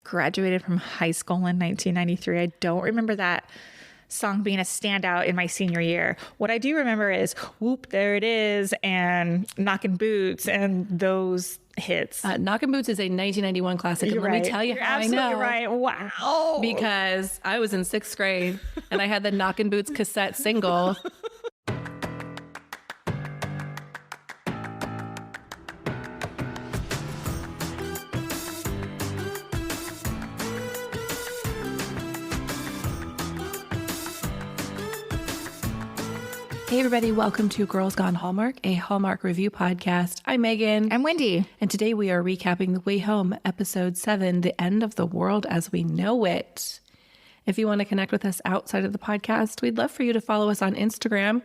graduated from high school in 1993. I don't remember that song being a standout in my senior year. What I do remember is Whoop, There It Is and Knockin' Boots and those hits. Knockin' Boots is a 1991 classic. And let me tell you how I know. You're absolutely right. Wow. Because I was in 6th grade and I had the Knockin' Boots cassette single. Hey everybody, welcome to Girls Gone Hallmark, a Hallmark review podcast. I'm Megan. I'm Wendy. And today we are recapping The Way Home, episode 7, The End of the World as We Know It. If you want to connect with us outside of the podcast, we'd love for you to follow us on Instagram.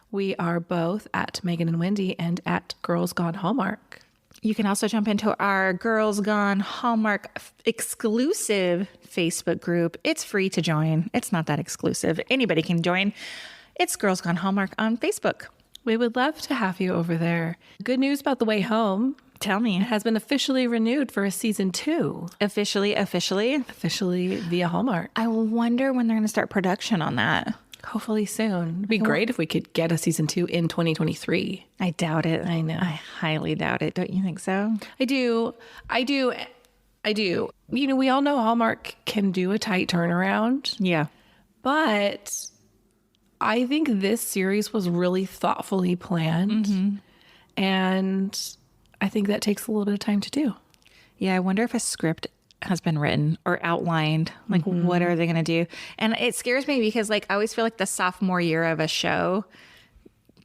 We are both at Megan and Wendy and at Girls Gone Hallmark. You can also jump into our Girls Gone Hallmark exclusive Facebook group. It's free to join. It's not that exclusive. Anybody can join. It's Girls Gone Hallmark on Facebook. We would love to have you over there. Good news about The Way Home. Tell me. It has been officially renewed for a season 2. Officially via Hallmark. I wonder when they're going to start production on that. Hopefully soon. It'd be great if we could get a season 2 in 2023. I doubt it. I know. I highly doubt it. Don't you think so? I do. You know, we all know Hallmark can do a tight turnaround. Yeah. But I think this series was really thoughtfully planned. Mm-hmm. And I think that takes a little bit of time to do. Yeah, I wonder if a script has been written or outlined. Like, what are they going to do? And it scares me because, like, I always feel like the sophomore year of a show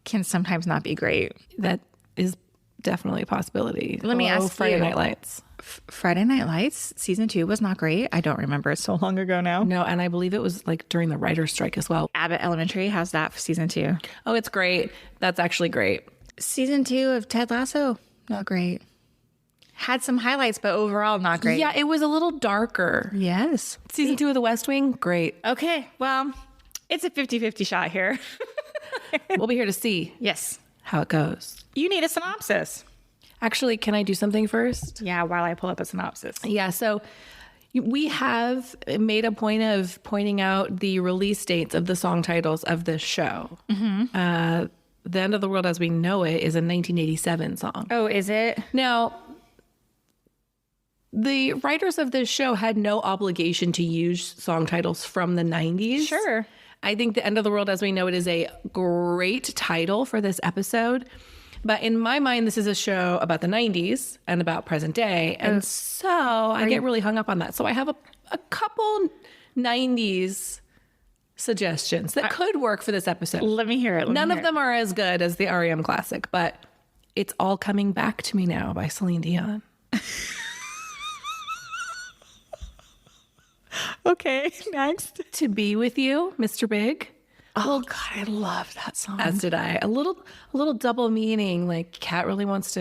can sometimes not be great. That is definitely a possibility. Let me ask Friday you. Night Lights. Friday Night Lights, season 2 was not great. I don't remember. It's so long ago now. No, and I believe it was like during the writer's strike as well. Abbott Elementary, how's that for season 2? Oh, it's great. That's actually great. Season 2 of Ted Lasso, not great. Had some highlights, but overall not great. Yeah, it was a little darker. Yes. Season 2 of The West Wing, great. Okay, well, it's a 50-50 shot here. We'll be here to see Yes. how it goes. You need a synopsis. Actually, can I do something first? Yeah, while I pull up a synopsis. Yeah, so we have made a point of pointing out the release dates of the song titles of this show. Mm-hmm. The End of the World as We Know It is a 1987 song. Oh, is it? Now, the writers of this show had no obligation to use song titles from the 90s. Sure. I think The End of the World as We Know It is a great title for this episode. But in my mind, this is a show about the 90s and about present day. And so I get really hung up on that. So I have a couple 90s suggestions that could work for this episode. Let me hear it. None of them are as good as the REM classic, but It's All Coming Back to Me Now by Celine Dion. Okay, next. To Be With You, Mr. Big. Oh, God, I love that song. As did I. A little double meaning. Like, Kat really wants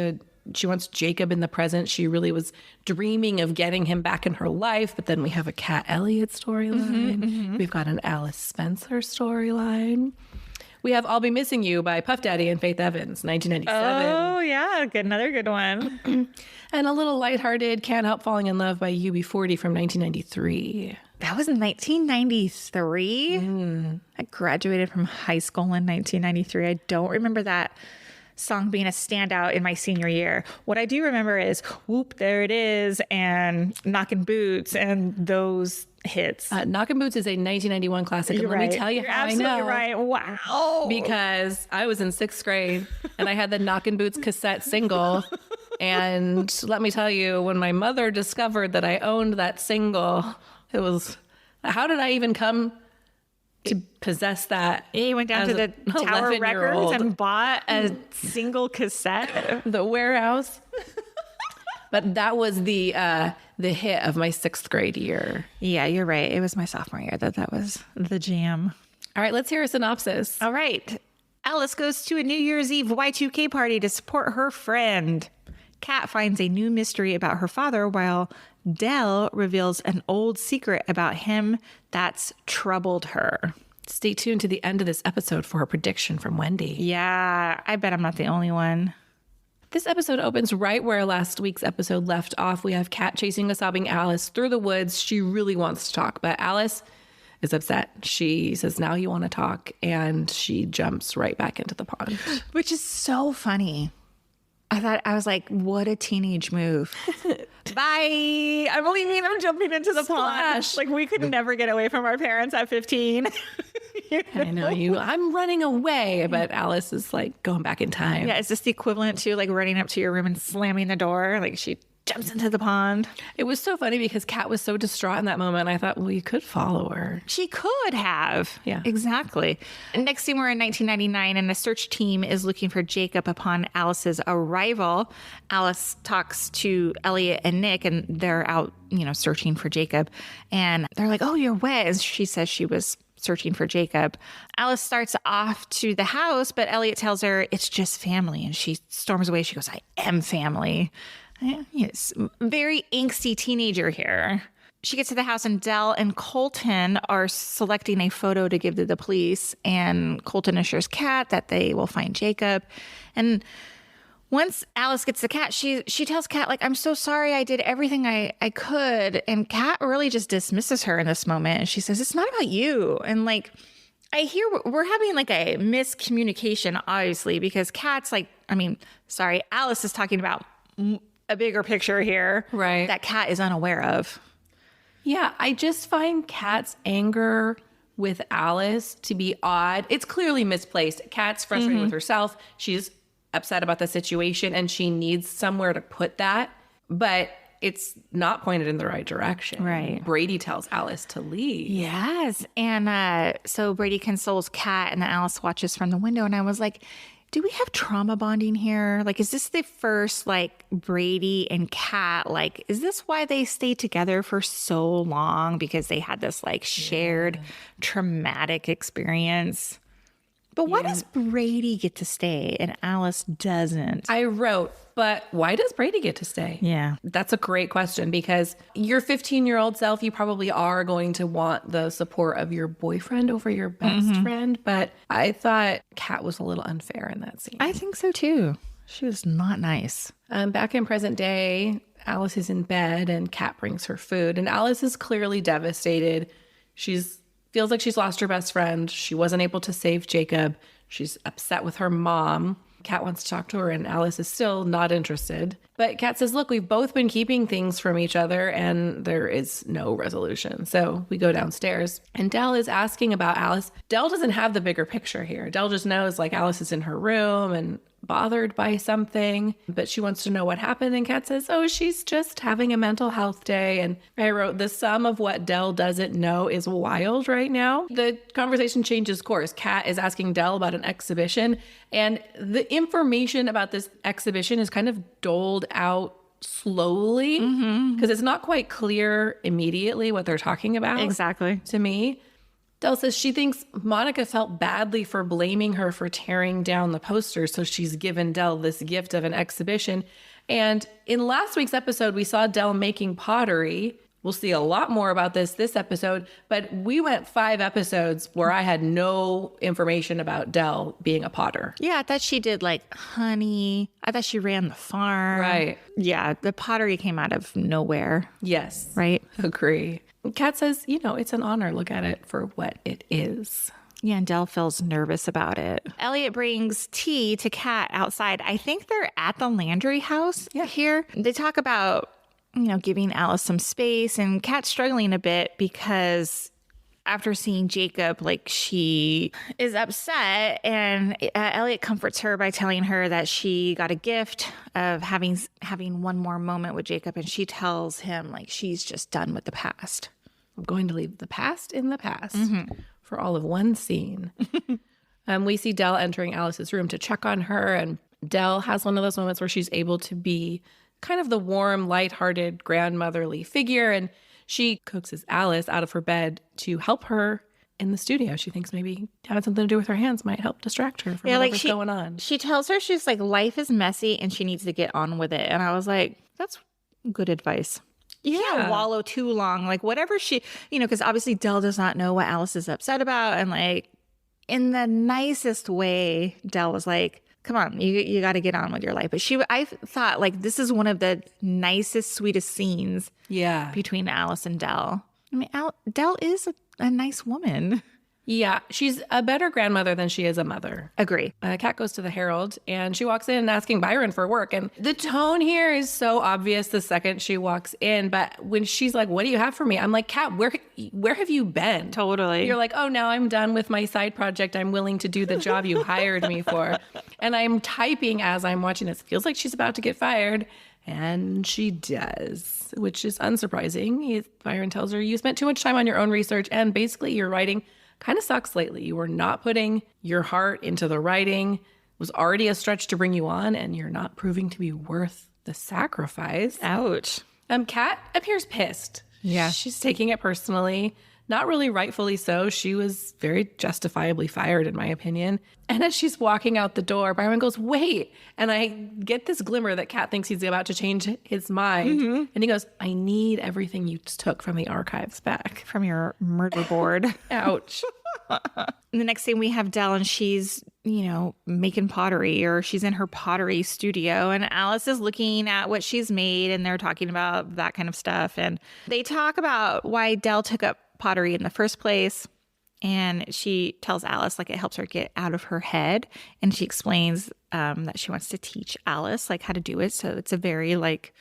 Jacob in the present. She really was dreaming of getting him back in her life. But then we have a Kat Elliott storyline. Mm-hmm. We've got an Alice Spencer storyline. We have I'll Be Missing You by Puff Daddy and Faith Evans, 1997. Oh, yeah. Another good one. And a little lighthearted Can't Help Falling in Love by UB40 from 1993. That was in 1993. I graduated from high school in 1993. I don't remember that song being a standout in my senior year. What I do remember is Whoop, There It Is and Knockin' Boots and those hits. Knockin' Boots is a 1991 classic. And let me tell you how I know. You're right. Wow. Because I was in 6th grade and I had the Knockin' Boots cassette single. And let me tell you, when my mother discovered that I owned that single, it was, how did I even come to possess that? He went down to the Tower Records and bought a single cassette. The warehouse. But that was the hit of my 6th grade year. Yeah, you're right. It was my sophomore year that was the jam. All right, let's hear a synopsis. All right. Alice goes to a New Year's Eve Y2K party to support her friend. Kat finds a new mystery about her father while Dell reveals an old secret about him that's troubled her. Stay tuned to the end of this episode for a prediction from Wendy. Yeah, I bet I'm not the only one. This episode opens right where last week's episode left off. We have Kat chasing a sobbing Alice through the woods. She really wants to talk, but Alice is upset. She says, now you want to talk, and she jumps right back into the pond. Which is so funny. I was like, what a teenage move. Bye. I'm leaving. I'm jumping into the pond. Like, we could never get away from our parents at 15. I know you. I'm running away, but Alice is like going back in time. Yeah, is this the equivalent to like running up to your room and slamming the door? Like she jumps into the pond. It was so funny because Kat was so distraught in that moment. I thought, well, you could follow her. She could have. Yeah. Exactly. Next scene, we're in 1999, and a search team is looking for Jacob upon Alice's arrival. Alice talks to Elliot and Nick, and they're out, searching for Jacob. And they're like, oh, you're wet. And she says she was searching for Jacob. Alice starts off to the house, but Elliot tells her it's just family. And she storms away. She goes, I am family. Yes, very angsty teenager here. She gets to the house and Dell and Colton are selecting a photo to give to the police. And Colton assures Kat that they will find Jacob. And once Alice gets the cat, she tells Kat, like, I'm so sorry, I did everything I could. And Kat really just dismisses her in this moment. And she says, it's not about you. And like, I hear we're having like a miscommunication, obviously, because Kat's like, Alice is talking about a bigger picture here, right? That Kat is unaware of. Yeah, I just find Kat's anger with Alice to be odd. It's clearly misplaced. Kat's frustrated with herself. She's upset about the situation and she needs somewhere to put that, but it's not pointed in the right direction. Right. Brady tells Alice to leave. Yes. And so Brady consoles Kat and then Alice watches from the window. And I was like, do we have trauma bonding here? Like, is this the first, like, Brady and Kat? Like, is this why they stayed together for so long? Because they had this, like, shared traumatic experience. But why does Brady get to stay and Alice doesn't? I wrote, but why does Brady get to stay? Yeah. That's a great question because your 15-year-old self, you probably are going to want the support of your boyfriend over your best friend. But I thought Kat was a little unfair in that scene. I think so too. She was not nice. Back in present day, Alice is in bed and Kat brings her food. And Alice is clearly devastated. Feels like she's lost her best friend. She wasn't able to save Jacob. She's upset with her mom. Kat wants to talk to her and Alice is still not interested. But Kat says, look, we've both been keeping things from each other and there is no resolution. So we go downstairs and Dell is asking about Alice. Dell doesn't have the bigger picture here. Dell just knows like Alice is in her room and bothered by something, but she wants to know what happened. And Kat says, oh, she's just having a mental health day. And I wrote, the sum of what Dell doesn't know is wild right now. The conversation changes course. Kat is asking Dell about an exhibition, and the information about this exhibition is kind of doled out slowly because it's not quite clear immediately what they're talking about. Exactly. To me. Dell says she thinks Monica felt badly for blaming her for tearing down the poster, so she's given Dell this gift of an exhibition. And in last week's episode, we saw Dell making pottery. We'll see a lot more about this episode, but we went 5 episodes where I had no information about Dell being a potter. Yeah, I thought she did like honey. I thought she ran the farm. Right. Yeah, the pottery came out of nowhere. Yes. Right? Agree. Kat says, it's an honor. Look at it for what it is. Yeah, and Dell feels nervous about it. Elliot brings tea to Kat outside. I think they're at the Landry house here. They talk about, giving Alice some space, and Kat's struggling a bit because after seeing Jacob, like, she is upset, and Elliot comforts her by telling her that she got a gift of having one more moment with Jacob, and she tells him, like, she's just done with the past. I'm going to leave the past in the past for all of one scene. We see Dell entering Alice's room to check on her, and Dell has one of those moments where she's able to be kind of the warm, lighthearted, grandmotherly figure, and she coaxes Alice out of her bed to help her in the studio. She thinks maybe having something to do with her hands might help distract her from whatever's going on. She tells her, she's like, life is messy and she needs to get on with it. And I was like, that's good advice. You can't wallow too long. Like, whatever she, because obviously Dell does not know what Alice is upset about. And like, in the nicest way, Dell was like, come on, you got to get on with your life. But I thought like this is one of the nicest, sweetest scenes between Alice and Dell. I mean, Dell is a nice woman. Yeah, she's a better grandmother than she is a mother. Agree. Kat goes to the Herald, and she walks in asking Byron for work. And the tone here is so obvious the second she walks in. But when she's like, what do you have for me? I'm like, Kat, where have you been? Totally. You're like, oh, now I'm done with my side project. I'm willing to do the job you hired me for. And I'm typing as I'm watching this. Feels like she's about to get fired. And she does, which is unsurprising. Byron tells her, you spent too much time on your own research, and basically your writing kind of sucks lately. You were not putting your heart into the writing. It was already a stretch to bring you on, and you're not proving to be worth the sacrifice. Ouch. Kat appears pissed. Yeah. She's taking it personally. Not really rightfully so. She was very justifiably fired, in my opinion. And as she's walking out the door, Byron goes, wait. And I get this glimmer that Kat thinks he's about to change his mind. Mm-hmm. And he goes, I need everything you took from the archives back. From your murder board. Ouch. The next thing we have Dell, and she's, making pottery, or she's in her pottery studio, and Alice is looking at what she's made, and they're talking about that kind of stuff. And they talk about why Dell took up pottery in the first place. And she tells Alice like it helps her get out of her head. And she explains that she wants to teach Alice like how to do it. So it's a very like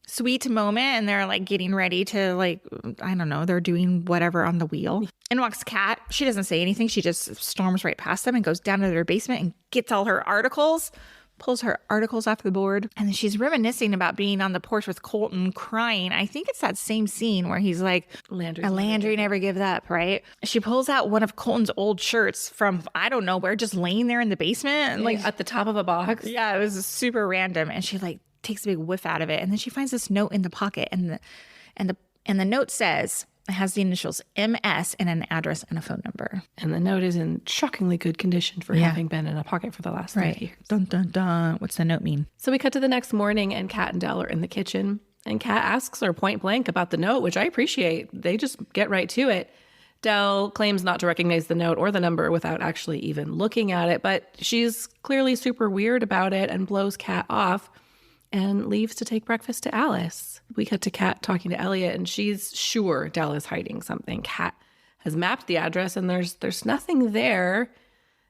sweet moment, and they're like getting ready to like, I don't know, they're doing whatever on the wheel. And walks Kat. She doesn't say anything. She just storms right past them and goes down to their basement and gets all her articles, pulls her articles off the board. And then she's reminiscing about being on the porch with Colton crying. I think it's that same scene where he's like, Landry never gives up, right? She pulls out one of Colton's old shirts from, I don't know where, just laying there in the basement. Like at the top of a box. Yeah, it was super random. And she like takes a big whiff out of it. And then she finds this note in the pocket. And the note says, it has the initials MS and an address and a phone number. And the note is in shockingly good condition for having been in a pocket for the last 30 years. Dun, dun, dun. What's the note mean? So we cut to the next morning, and Kat and Dell are in the kitchen. And Kat asks her point blank about the note, which I appreciate. They just get right to it. Dell claims not to recognize the note or the number without actually even looking at it. But she's clearly super weird about it and blows Kat off and leaves to take breakfast to Alice. We cut to Kat talking to Elliot, and she's sure Dell is hiding something. Kat has mapped the address, and there's nothing there.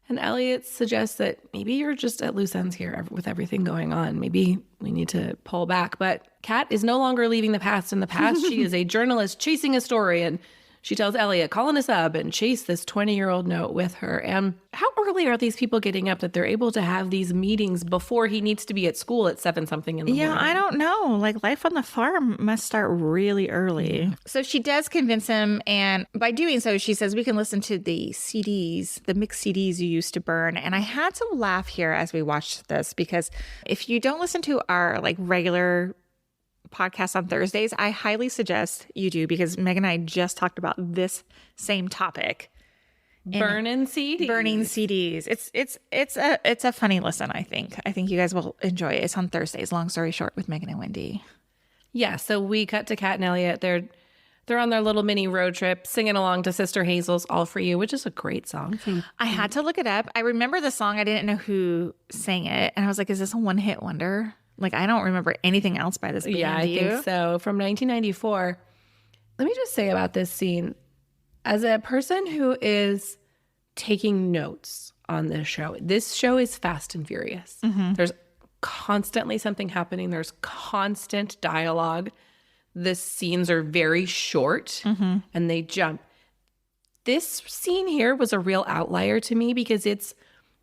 And Elliot suggests that maybe you're just at loose ends here with everything going on. Maybe we need to pull back. But Kat is no longer leaving the past in the past. She is a journalist chasing a story, and she tells Elliot, call in a sub and chase this 20-year-old note with her. And how early are these people getting up that they're able to have these meetings before he needs to be at school at 7-something in the morning? Yeah, I don't know. Like life on the farm must start really early. So she does convince him. And by doing so, she says, we can listen to the CDs, the mixed CDs you used to burn. And I had to laugh here as we watched this, because if you don't listen to our like regular podcast on Thursdays, I highly suggest you do, because Megan and I just talked about this same topic. Burning CDs. Burning CDs. It's a funny listen, I think. I think you guys will enjoy it. It's on Thursdays, Long Story Short with Megan and Wendy. Yeah, so we cut to Kat and Elliot. They're on their little mini road trip, singing along to Sister Hazel's All For You, which is a great song. I had to look it up. I remember the song. I didn't know who sang it. And I was like, is this a one-hit wonder? Like, I don't remember anything else by this band. Yeah, I think so. From 1994. Let me just say about this scene, as a person who is taking notes on this show is fast and furious. Mm-hmm. There's constantly something happening. There's constant dialogue. The scenes are very short, mm-hmm. and they jump. This scene here was a real outlier to me, because it's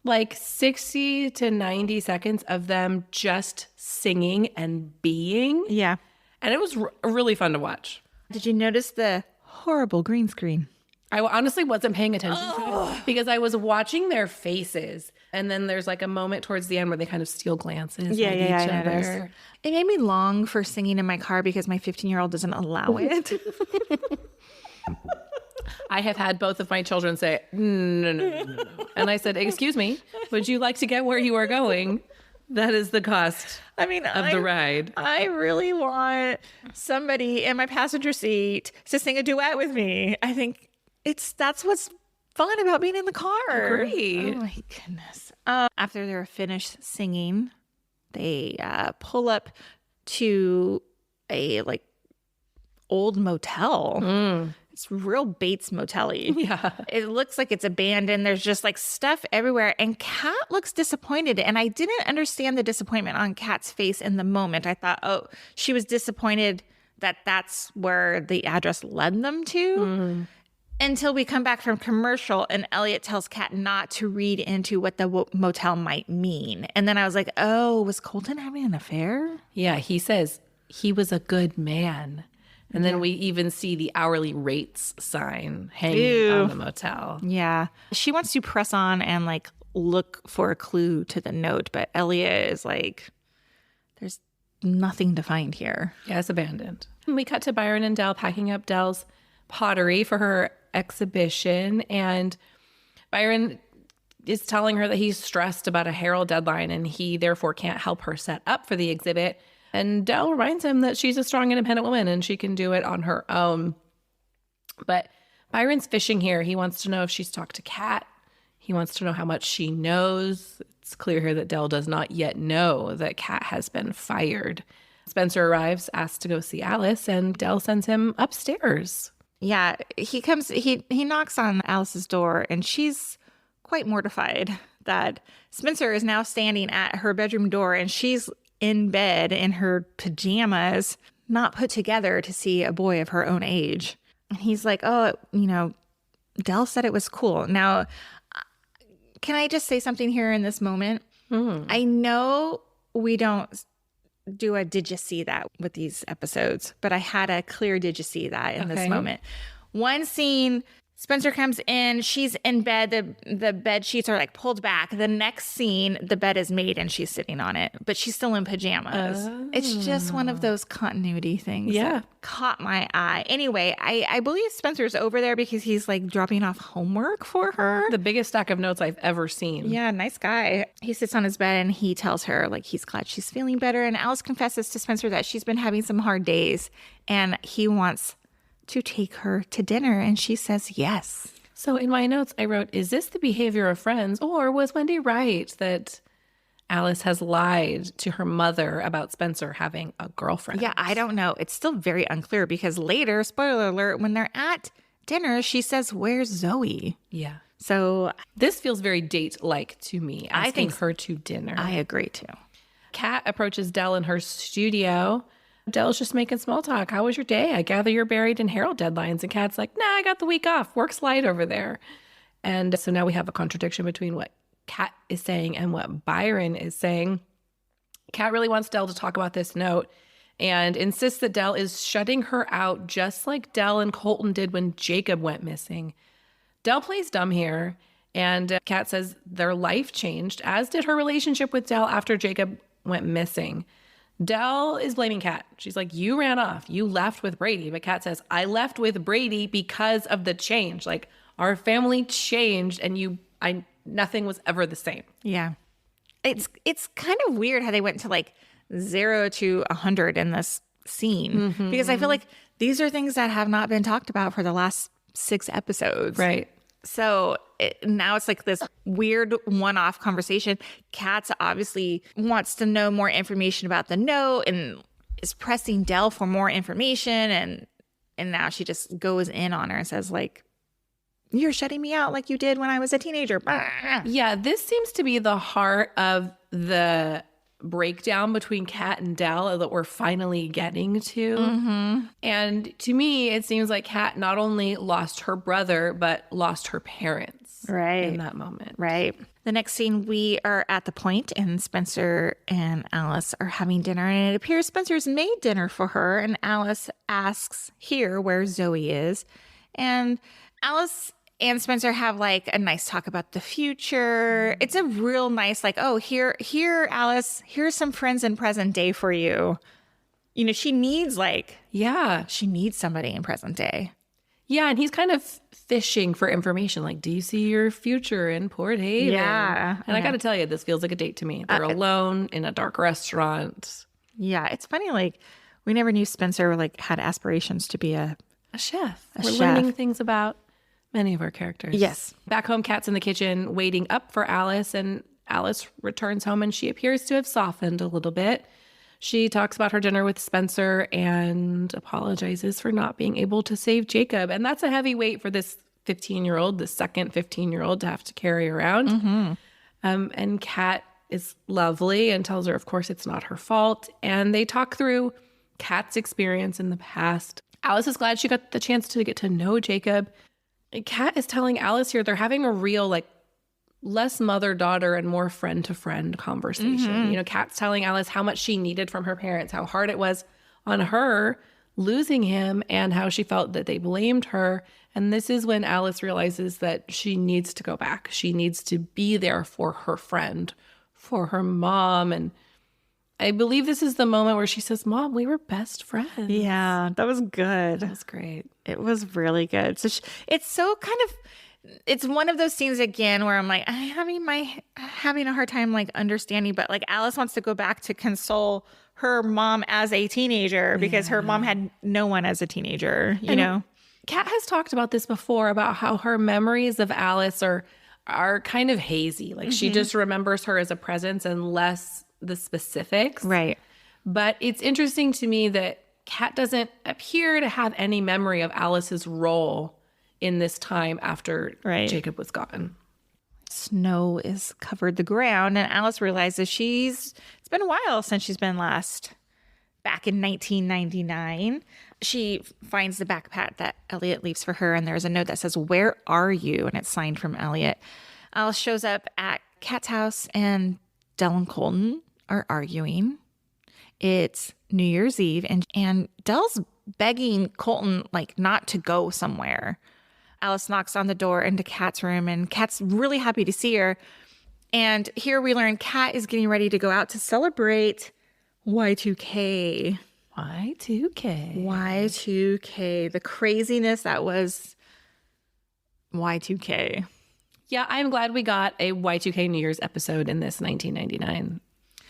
like 60 to 90 seconds of them just singing and being. Yeah. And it was really fun to watch. Did you notice the horrible green screen? I honestly wasn't paying attention to it, because I was watching their faces. And then there's like a moment towards the end where they kind of steal glances at each other. It made me long for singing in my car, because my 15-year-old doesn't allow it. I have had both of my children say, no. And I said, excuse me, would you like to get where you are going? That is the cost of the ride. I really want somebody in my passenger seat to sing a duet with me. I think that's what's fun about being in the car. Agree. Oh my goodness. After they're finished singing, they pull up to a like old motel. It's real Bates Motel-y. Yeah. It looks like it's abandoned. There's just like stuff everywhere. And Kat looks disappointed. And I didn't understand the disappointment on Kat's face in the moment. I thought, oh, she was disappointed that that's where the address led them to. Until we come back from commercial and Elliot tells Kat not to read into what the motel might mean. And then I was like, oh, was Colton having an affair? Yeah, he says he was a good man. And then we even see the hourly rates sign hanging on the motel. Yeah. She wants to press on and like look for a clue to the note, but Elliot is like, there's nothing to find here. Yeah, it's abandoned. And we cut to Byron and Dell packing up Dell's pottery for her exhibition. And Byron is telling her that he's stressed about a Herald deadline and he therefore can't help her set up for the exhibit. And Dell reminds him that she's a strong, independent woman and she can do it on her own. But Byron's fishing here. He wants to know if she's talked to Kat. He wants to know how much she knows. It's clear here that Dell does not yet know that Kat has been fired. Spencer arrives, asks to go see Alice, and Dell sends him upstairs. Yeah, he knocks on Alice's door and she's quite mortified that Spencer is now standing at her bedroom door and she's in bed in her pajamas, not put together to see a boy of her own age. And he's like, oh, Dell said it was cool. Now, can I just say something here in this moment? I know we don't do a did you see that with these episodes, but I had a clear did you see that in this moment. One scene, Spencer comes in, she's in bed, the bed sheets are like pulled back. The next scene, the bed is made and she's sitting on it, but she's still in pajamas. It's just one of those continuity things that caught my eye. Anyway, I believe Spencer's over there because he's like dropping off homework for her. The biggest stack of notes I've ever seen. Yeah, nice guy. He sits on his bed and he tells her like he's glad she's feeling better. And Alice confesses to Spencer that she's been having some hard days and he wants to take her to dinner, and she says yes. So in my notes, I wrote, is this the behavior of friends, or was Wendy right that Alice has lied to her mother about Spencer having a girlfriend? Yeah, I don't know. It's still very unclear because later, spoiler alert, when they're at dinner, she says, where's Zoe? Yeah. So this feels very date-like to me, asking her to dinner. I agree too. Kat approaches Dell in her studio. Dell's just making small talk. How was your day? I gather you're buried in Herald deadlines. And Kat's like, nah, I got the week off. Work's light over there. And so now we have a contradiction between what Kat is saying and what Byron is saying. Kat really wants Dell to talk about this note and insists that Dell is shutting her out just like Dell and Colton did when Jacob went missing. Dell plays dumb here. And Kat says their life changed, as did her relationship with Dell after Jacob went missing. Dell is blaming Kat. She's like, you ran off. You left with Brady. But Kat says, I left with Brady because of the change. Like, our family changed and nothing was ever the same. Yeah. It's kind of weird how they went to like 0 to 100 in this scene. Because I feel like these are things that have not been talked about for the last 6 episodes. Right. So now it's like this weird one-off conversation. Kat obviously wants to know more information about the note and is pressing Dell for more information. And now she just goes in on her and says like, you're shutting me out like you did when I was a teenager. Yeah, this seems to be the heart of the breakdown between Kat and Dell that we're finally getting to. And to me, it seems like Kat not only lost her brother, but lost her parents in that moment. Right. The next scene, we are at the point and Spencer and Alice are having dinner, and it appears Spencer's made dinner for her, and Alice asks here where Zoe is. And Alice and Spencer have like a nice talk about the future. It's a real nice like, oh, here, Alice, here's some friends in present day for you. She needs she needs somebody in present day. Yeah, and he's kind of fishing for information. Like, do you see your future in Port Haven? Yeah. And I got to tell you, this feels like a date to me. They're alone in a dark restaurant. Yeah, it's funny. Like, we never knew Spencer like had aspirations to be a chef. A We're chef. learning things about Many of our characters. Yes. Back home, Kat's in the kitchen waiting up for Alice, and Alice returns home and she appears to have softened a little bit. She talks about her dinner with Spencer and apologizes for not being able to save Jacob. And that's a heavy weight for this 15-year-old, the second 15-year-old to have to carry around. Mm-hmm. And Kat is lovely and tells her, of course, it's not her fault. And they talk through Kat's experience in the past. Alice is glad she got the chance to get to know Jacob. Kat is telling Alice here they're having a real, like, less mother-daughter and more friend-to-friend conversation. Mm-hmm. You know, Kat's telling Alice how much she needed from her parents, how hard it was on her losing him, and how she felt that they blamed her. And this is when Alice realizes that she needs to go back. She needs to be there for her friend, for her mom. And I believe this is the moment where she says, Mom, we were best friends. Yeah, that was good. That was great. It was really good. So it's so kind of, it's one of those scenes again where I'm like, I'm having a hard time like understanding, but like Alice wants to go back to console her mom as a teenager because her mom had no one as a teenager, you know? Kat has talked about this before, about how her memories of Alice are kind of hazy. Like she just remembers her as a presence and less the specifics. Right. But it's interesting to me that Kat doesn't appear to have any memory of Alice's role in this time after Jacob was gone. Snow is covered the ground, and Alice realizes it's been a while since she's been last back in 1999. She finds the backpack that Elliot leaves for her, and there's a note that says, "Where are you?" And it's signed from Elliot. Alice shows up at Kat's house, and Del and Colton are arguing. It's New Year's Eve, and Del's begging Colton like not to go somewhere. Alice knocks on the door into Kat's room, and Kat's really happy to see her. And here we learn Kat is getting ready to go out to celebrate Y2K. Y2K. The craziness that was Y2K. Yeah, I'm glad we got a Y2K New Year's episode in this 1999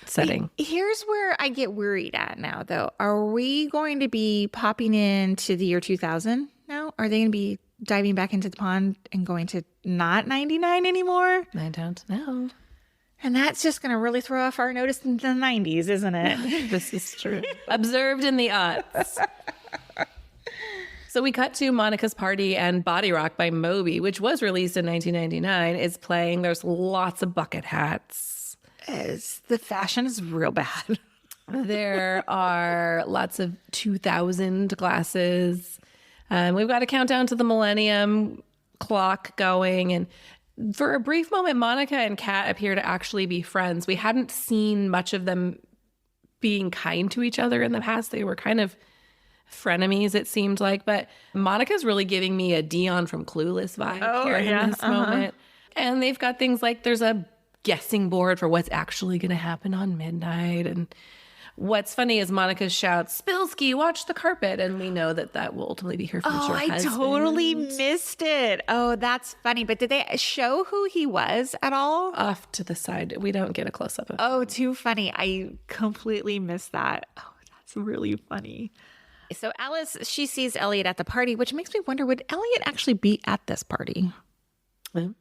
setting. Here's where I get worried at now, though. Are we going to be popping into the year 2000 now? Are they going to be diving back into the pond and going to not 99 anymore? I don't know. And that's just going to really throw off our notice in the 90s, isn't it? This is true. Observed in the aughts. So we cut to Monica's party, and Body Rock by Moby, which was released in 1999, is playing. There's lots of bucket hats. The fashion is real bad. There are lots of 2000 glasses. We've got a countdown to the millennium clock going. And for a brief moment, Monica and Kat appear to actually be friends. We hadn't seen much of them being kind to each other in the past. They were kind of frenemies, it seemed like. But Monica's really giving me a Dion from Clueless vibe in this moment. And they've got things like there's a guessing board for what's actually going to happen on midnight. And what's funny is Monica shouts, "Spilsky, watch the carpet." And we know that will ultimately be her future husband. I totally missed it. Oh, that's funny. But did they show who he was at all? Off to the side. We don't get a close-up of him. Oh, too funny. I completely missed that. Oh, that's really funny. So Alice, she sees Elliot at the party, which makes me wonder, would Elliot actually be at this party? Mm-hmm.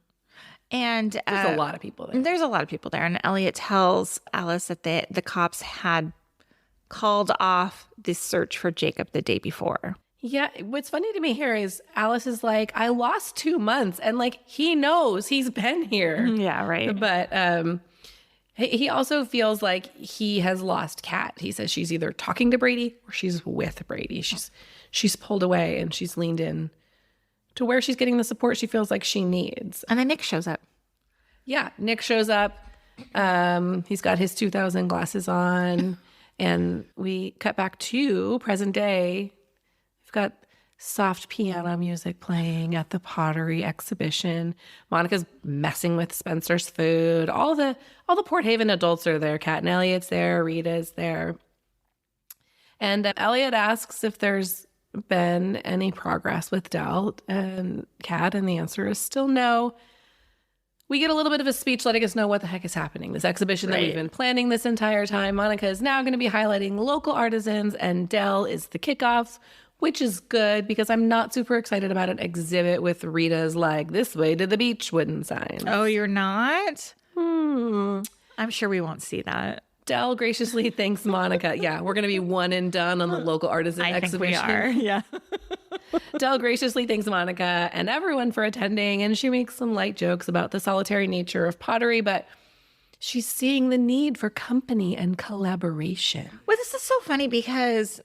And there's a lot of people there. There's a lot of people there. And Elliot tells Alice that the cops had called off this search for Jacob the day before. Yeah. What's funny to me here is Alice is like, I lost 2 months. And like, he knows he's been here. Yeah, right. But he also feels like he has lost Kat. He says she's either talking to Brady or she's with Brady. She's pulled away and she's leaned in to where she's getting the support she feels like she needs. And then Nick shows up. Yeah, Nick shows up. He's got his 2000 glasses on. And we cut back to present day. We've got soft piano music playing at the pottery exhibition. Monica's messing with Spencer's food. All the Port Haven adults are there. Kat and Elliot's there. Rita's there. And Elliot asks if there's been any progress with Del and Kat, and the answer is still no. We get a little bit of a speech letting us know what the heck is happening. This exhibition that we've been planning this entire time. Monica is now going to be highlighting local artisans, and Del is the kickoff which is good because I'm not super excited about an exhibit with Rita's like this way to the beach wooden signs. Oh, you're not? I'm sure we won't see that. Del graciously thanks Monica. Yeah, we're going to be one and done on the local artisan exhibition. I think we are. Yeah. Del graciously thanks Monica and everyone for attending, and she makes some light jokes about the solitary nature of pottery, but she's seeing the need for company and collaboration. Well, this is so funny because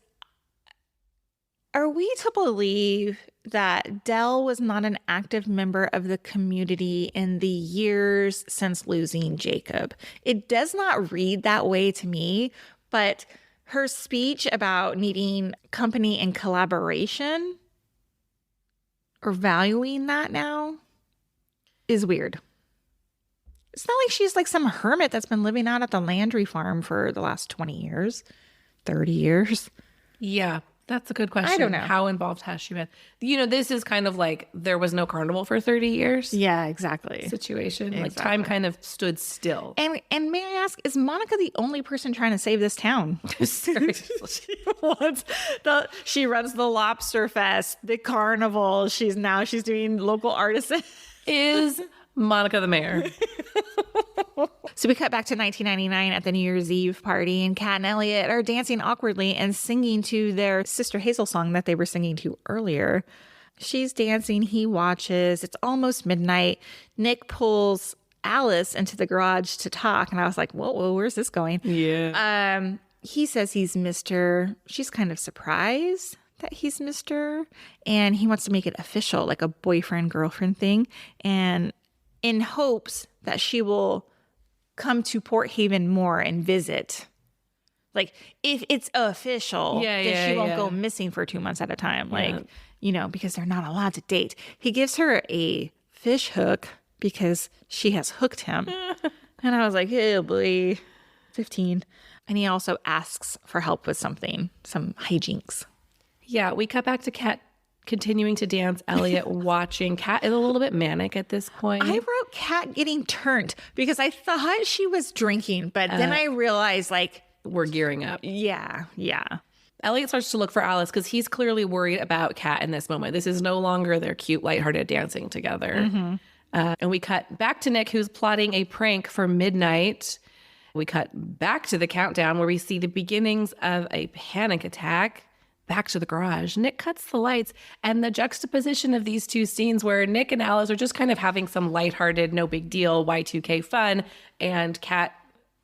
are we to believe that Del was not an active member of the community in the years since losing Jacob? It does not read that way to me, but her speech about needing company and collaboration or valuing that now is weird. It's not like she's like some hermit that's been living out at the Landry farm for the last 20 years, 30 years. Yeah, that's a good question. I don't know. How involved has she been? You know, this is kind of like there was no carnival for 30 years. Yeah, exactly. Situation. Like time kind of stood still. And may I ask, is Monica the only person trying to save this town? She runs the Lobster Fest, the carnival. She's doing local artisan. Is Monica the mayor? So we cut back to 1999 at the New Year's Eve party, and Kat and Elliot are dancing awkwardly and singing to their Sister Hazel song that they were singing to earlier. She's dancing. He watches. It's almost midnight. Nick pulls Alice into the garage to talk, and I was like, whoa, where's this going? Yeah. He says he's Mr. She's kind of surprised that he's Mr. And he wants to make it official, like a boyfriend-girlfriend thing, and in hopes that she will come to Port Haven more and visit. Like, if it's official, then she won't go missing for 2 months at a time. Like, because they're not allowed to date. He gives her a fish hook because she has hooked him. And I was like, oh boy, 15. And he also asks for help with some hijinks. Yeah, we cut back to Kat continuing to dance, Elliot watching. Kat is a little bit manic at this point. I wrote Kat getting turned because I thought she was drinking, but then I realized, like, we're gearing up. Yeah. Elliot starts to look for Alice because he's clearly worried about Kat in this moment. This is no longer their cute, lighthearted dancing together. Mm-hmm. And we cut back to Nick, who's plotting a prank for midnight. We cut back to the countdown where we see the beginnings of a panic attack. Back to the garage. Nick cuts the lights, and the juxtaposition of these two scenes where Nick and Alice are just kind of having some lighthearted, no big deal Y2K fun, and Kat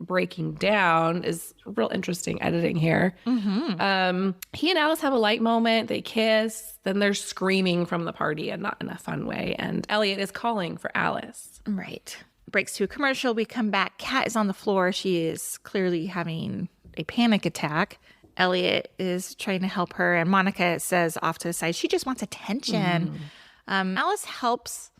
breaking down is real interesting editing here. Mm-hmm. He and Alice have a light moment. They kiss. Then they're screaming from the party, and not in a fun way. And Elliot is calling for Alice. Right. Breaks to a commercial. We come back. Kat is on the floor. She is clearly having a panic attack. Elliot is trying to help her, and Monica says off to the side, she just wants attention. Alice helps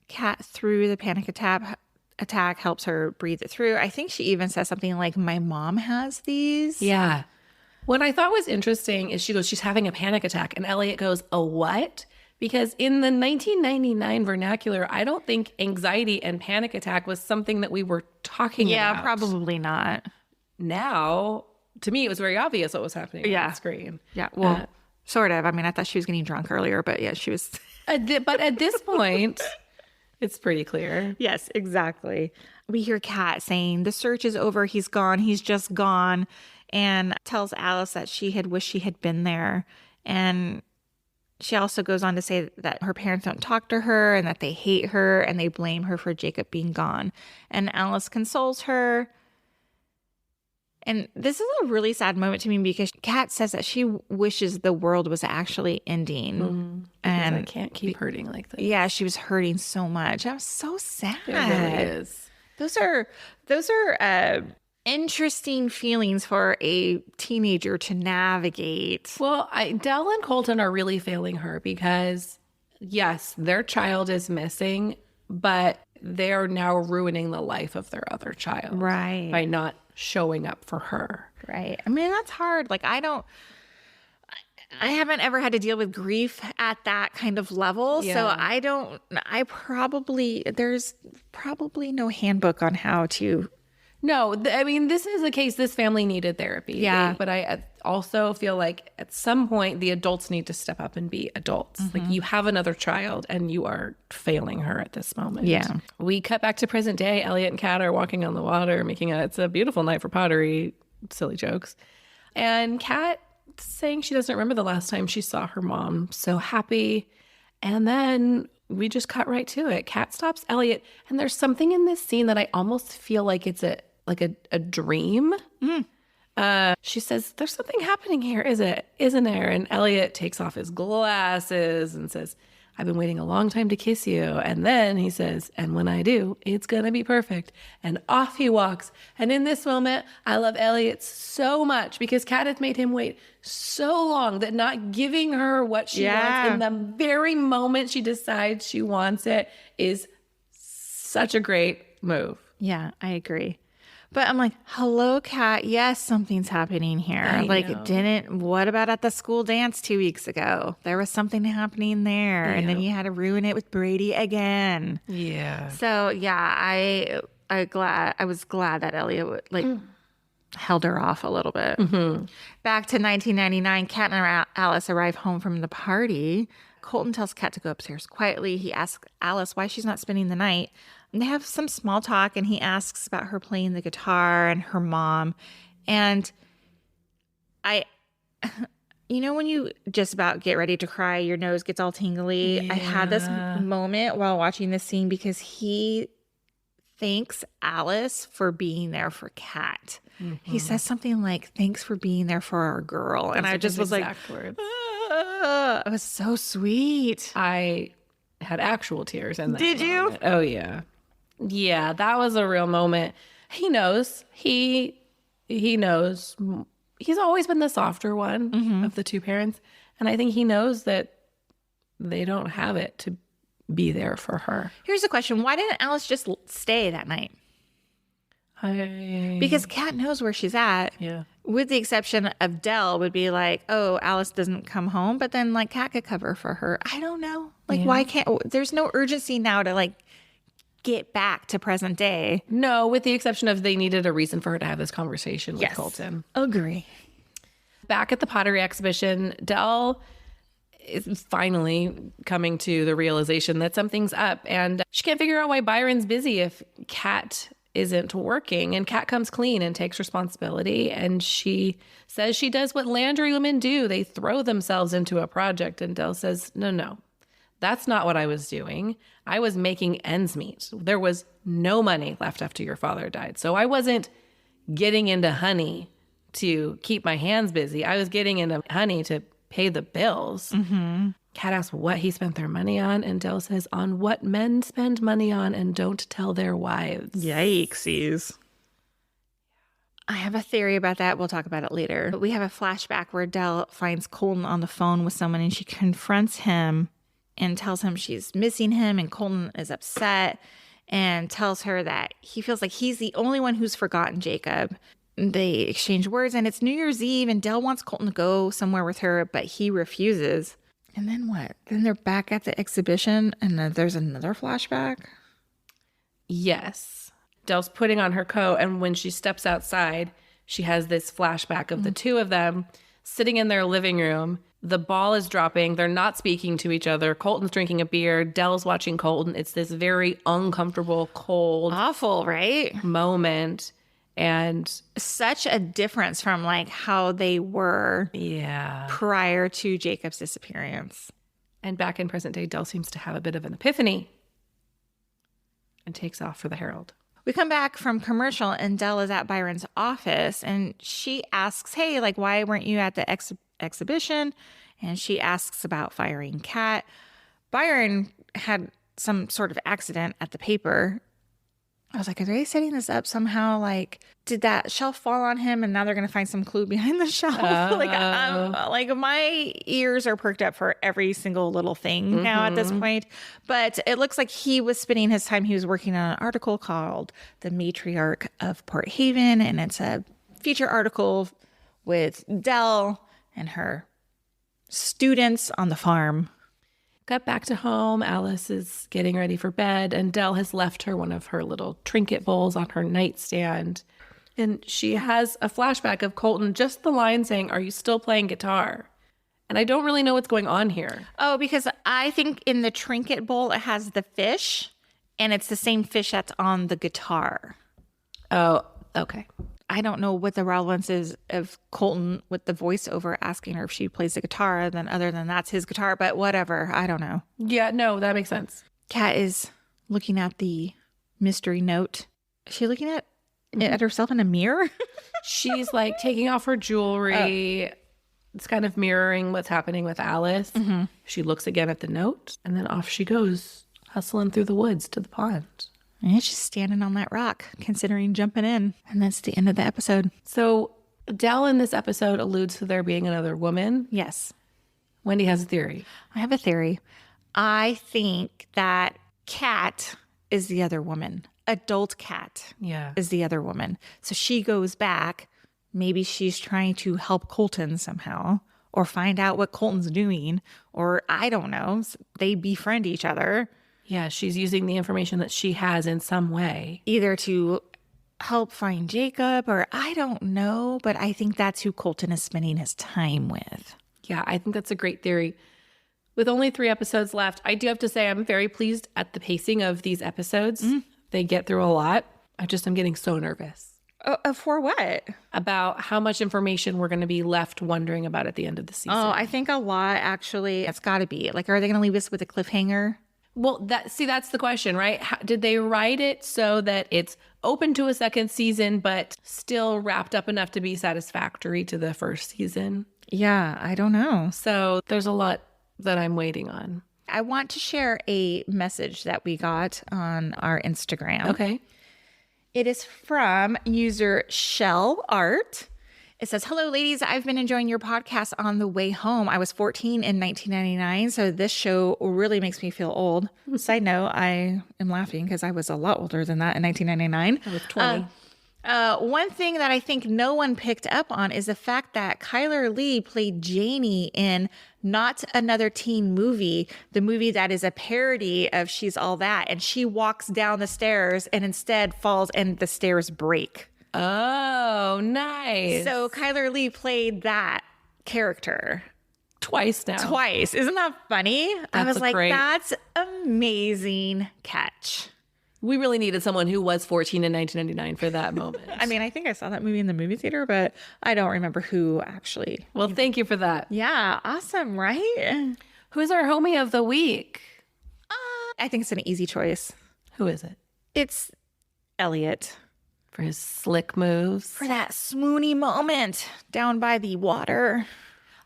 Kat through the panic attack, helps her breathe it through. I think she even says something like, my mom has these. Yeah. What I thought was interesting is she goes, she's having a panic attack, and Elliot goes, a what? Because in the 1999 vernacular, I don't think anxiety and panic attack was something that we were talking about. Yeah, probably not. Now, to me, it was very obvious what was happening on the screen. Yeah, well, sort of. I mean, I thought she was getting drunk earlier, but yeah, she was. But at this point, it's pretty clear. Yes, exactly. We hear Kat saying, the search is over. He's gone. He's just gone. And tells Alice that she had wished she had been there. And she also goes on to say that her parents don't talk to her and that they hate her and they blame her for Jacob being gone. And Alice consoles her. And this is a really sad moment to me because Kat says that she wishes the world was actually ending. And I can't keep hurting like this. Yeah, she was hurting so much. I was so sad. It really is. Those are interesting feelings for a teenager to navigate. Well, Del and Colton are really failing her because, yes, their child is missing, but they are now ruining the life of their other child. Right. By not showing up for her. Right. I mean, that's hard. Like, I haven't ever had to deal with grief at that kind of level. Yeah. So there's probably no handbook on how to No, I mean, this is a case this family needed therapy. Yeah. But I also feel like at some point the adults need to step up and be adults. Like you have another child and you are failing her at this moment. Yeah. We cut back to present day. Elliot and Kat are walking on the water, it's a beautiful night for pottery, silly jokes. And Kat saying she doesn't remember the last time she saw her mom so happy. And then we just cut right to it. Kat stops Elliot, and there's something in this scene that I almost feel like it's a dream. She says, "There's something happening here, isn't there?" And Elliot takes off his glasses and says, "I've been waiting a long time to kiss you." And then he says, "And when I do, it's going to be perfect." And off he walks. And in this moment, I love Elliot so much because Kat has made him wait so long that not giving her what she wants in the very moment she decides she wants it is such a great move. Yeah, I agree. But I'm like, hello, Kat. Yes, something's happening here. I know. What about at the school dance 2 weeks ago? There was something happening there. And then you had to ruin it with Brady again. Yeah. So, yeah, I was glad that Elliot held her off a little bit. Back to 1999, Kat and Alice arrive home from the party. Colton tells Kat to go upstairs quietly. He asks Alice why she's not spending the night. And they have some small talk, and he asks about her playing the guitar and her mom. And when you just about get ready to cry, your nose gets all tingly. I had this moment while watching this scene because he thanks Alice for being there for Kat. He says something like, "Thanks for being there for our girl." And I just was like, words. It was so sweet. I had actual tears in that Did you? moment. Oh, yeah. Yeah, that was a real moment. He knows. He knows. He's always been the softer one of the two parents. And I think he knows that they don't have it to be there for her. Here's a question. Why didn't Alice just stay that night? Because Kat knows where she's at. Yeah. With the exception of Dell would be like, oh, Alice doesn't come home. But then Kat could cover for her. I don't know. Why can't, there's no urgency now to get back to present day. No, with the exception of they needed a reason for her to have this conversation with Colton. Agree. Back at the pottery exhibition, Dell is finally coming to the realization that something's up. And she can't figure out why Byron's busy if Kat isn't working. And Kat comes clean and takes responsibility. And she says she does what Landry women do. They throw themselves into a project. And Dell says, no, that's not what I was doing. I was making ends meet. There was no money left after your father died. So I wasn't getting into honey to keep my hands busy. I was getting into honey to pay the bills. Kat asks what he spent their money on, and Dell says, on what men spend money on and don't tell their wives. Yikesies. I have a theory about that. We'll talk about it later. But we have a flashback where Dell finds Colton on the phone with someone, and she confronts him and tells him she's missing him, and Colton is upset and tells her that he feels like he's the only one who's forgotten Jacob. They exchange words, and it's New Year's Eve, and Dell wants Colton to go somewhere with her, but he refuses. And then what? Then they're back at the exhibition, and then there's another flashback? Yes. Dell's putting on her coat, and when she steps outside, she has this flashback of the two of them sitting in their living room. The ball is dropping. They're not speaking to each other. Colton's drinking a beer. Dell's watching Colton. It's this very uncomfortable, cold, Awful, right? moment. And Such a difference from how they were prior to Jacob's disappearance. And back in present day, Dell seems to have a bit of an epiphany and takes off for the Herald. We come back from commercial, and Dell is at Byron's office, and she asks, hey, why weren't you at the exhibition? And she asks about firing Kat. Byron had some sort of accident at the paper. I was like, are they setting this up somehow? Did that shelf fall on him and now they're going to find some clue behind the shelf? My ears are perked up for every single little thing now at this point. But it looks like he was spending his time. He was working on an article called The Matriarch of Port Haven. And it's a feature article with Dell and her students on the farm. Got back to home. Alice is getting ready for bed, and Dell has left her one of her little trinket bowls on her nightstand. And she has a flashback of Colton, just the line saying, "Are you still playing guitar?" And I don't really know what's going on here. Oh, because I think in the trinket bowl, it has the fish, and it's the same fish that's on the guitar. Oh, okay. I don't know what the relevance is of Colton with the voiceover asking her if she plays the guitar, and then other than that's his guitar, but whatever. I don't know. Yeah, no, that makes sense. Kat is looking at the mystery note. Is she looking at herself in a mirror? She's like taking off her jewelry. It's kind of mirroring what's happening with Alice. Mm-hmm. She looks again at the note, and then off she goes, hustling through the woods to the pond. And she's standing on that rock, considering jumping in. And that's the end of the episode. So Dell in this episode alludes to there being another woman. Yes. Wendy has a theory. I have a theory. I think that Kat is the other woman. Adult Kat is the other woman. So she goes back. Maybe she's trying to help Colton somehow or find out what Colton's doing. Or I don't know. They befriend each other. Yeah, she's using the information that she has in some way. Either to help find Jacob or I don't know. But I think that's who Colton is spending his time with. Yeah, I think that's a great theory. With only 3 episodes left, I do have to say I'm very pleased at the pacing of these episodes. They get through a lot. I'm getting so nervous. For what? About how much information we're going to be left wondering about at the end of the season. Oh, I think a lot, actually. It's got to be. Like, are they going to leave us with a cliffhanger? Well, that's the question, right? Did they write it so that it's open to a second season, but still wrapped up enough to be satisfactory to the first season? Yeah, I don't know. So there's a lot that I'm waiting on. I want to share a message that we got on our Instagram. Okay. It is from user Shell Art. It says, "Hello, ladies. I've been enjoying your podcast on the way home. I was 14 in 1999, so this show really makes me feel old." Side note, I am laughing because I was a lot older than that in 1999. I was 20. One thing that I think no one picked up on is the fact that Kyler Lee played Janie in Not Another Teen Movie, the movie that is a parody of She's All That. And she walks down the stairs and instead falls and the stairs break. Oh, nice. So Kyler Lee played that character. Twice now. Twice. Isn't that funny? I was like, great... that's amazing catch. We really needed someone who was 14 in 1999 for that moment. I mean, I think I saw that movie in the movie theater, but I don't remember who actually. Well, thank you for that. Yeah, awesome, right? Who's our homie of the week? I think it's an easy choice. Who is it? It's Elliot. For his slick moves. For that swoony moment down by the water.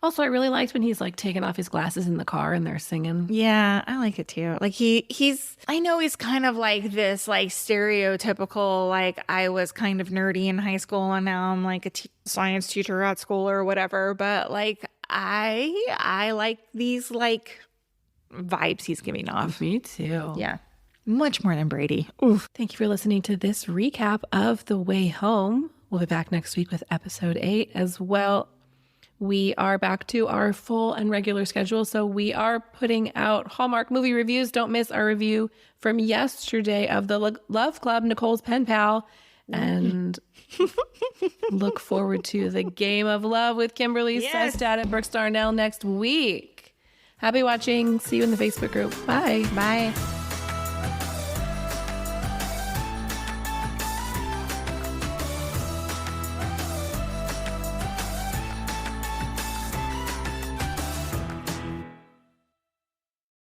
Also, I really liked when he's like taking off his glasses in the car and they're singing. Yeah, I like it too. Like he's I know he's kind of like this like stereotypical, like I was kind of nerdy in high school and now I'm like a science teacher at school or whatever. But like I like these like vibes he's giving off. Me too. Yeah. Much more than Brady. Oof. Thank you for listening to this recap of The Way Home. We'll be back next week with episode 8 as well. We are back to our full and regular schedule. So we are putting out Hallmark movie reviews. Don't miss our review from yesterday of The Love Club, Nicole's pen pal. And look forward to The Game of Love with Kimberly Sestad and Brooke Darnell next week. Happy watching. See you in the Facebook group. Bye. Bye.